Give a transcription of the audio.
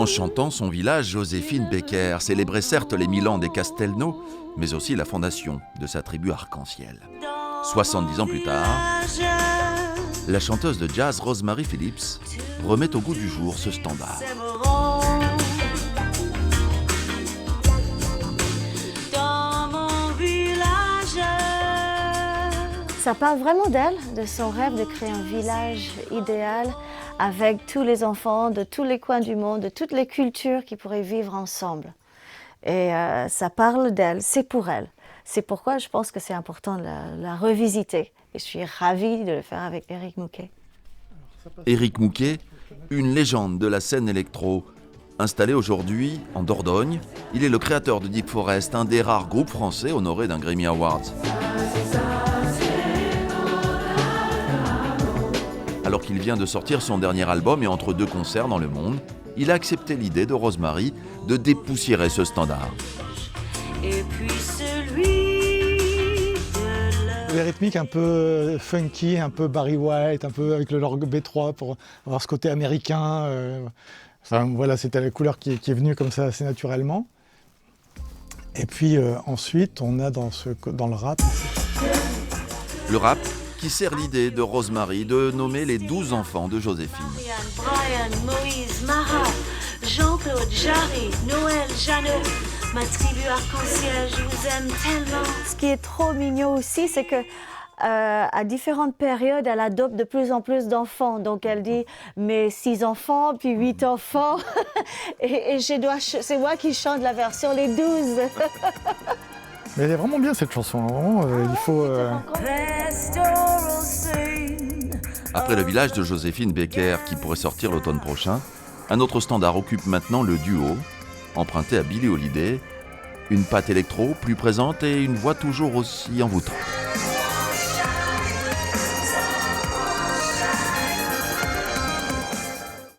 En chantant son village, Joséphine Baker célébrait certes les 1000 ans des Castelnau, mais aussi la fondation de sa tribu Arc-en-Ciel. 70 ans plus tard, la chanteuse de jazz Rosemary Phillips remet au goût du jour ce standard. Ça parle vraiment d'elle, de son rêve de créer un village idéal avec tous les enfants de tous les coins du monde, de toutes les cultures qui pourraient vivre ensemble. Et ça parle d'elle, c'est pour elle. C'est pourquoi je pense que c'est important de la revisiter. Et je suis ravie de le faire avec Éric Mouquet. Éric Mouquet, une légende de la scène électro. Installé aujourd'hui en Dordogne, il est le créateur de Deep Forest, un des rares groupes français honorés d'un Grammy Awards. Alors qu'il vient de sortir son dernier album et entre deux concerts dans le monde, il a accepté l'idée de Rosemary de dépoussiérer ce standard. Et puis celui de les rythmiques un peu funky, un peu Barry White, un peu avec le Lorg B3 pour avoir ce côté américain. Enfin voilà, c'était la couleur qui est venue comme ça assez naturellement. Et puis ensuite, on a dans le rap. Le rap qui sert l'idée de Rosemary de nommer les 12 enfants de Joséphine. Brian, Moïse, Mara, Jean-Claude, Jarry, Noël, Jeannot, ma tribu arc-en-ciel, je vous aime tellement. Ce qui est trop mignon aussi, c'est que à différentes périodes, elle adopte de plus en plus d'enfants. Donc elle dit mes 6 enfants, puis 8 enfants. et c'est moi qui chante la version les 12. Mais elle est vraiment bien cette chanson, vraiment, il faut... Après le village de Joséphine Baker, qui pourrait sortir l'automne prochain, un autre standard occupe maintenant le duo, emprunté à Billie Holiday, une patte électro plus présente et une voix toujours aussi envoûtante.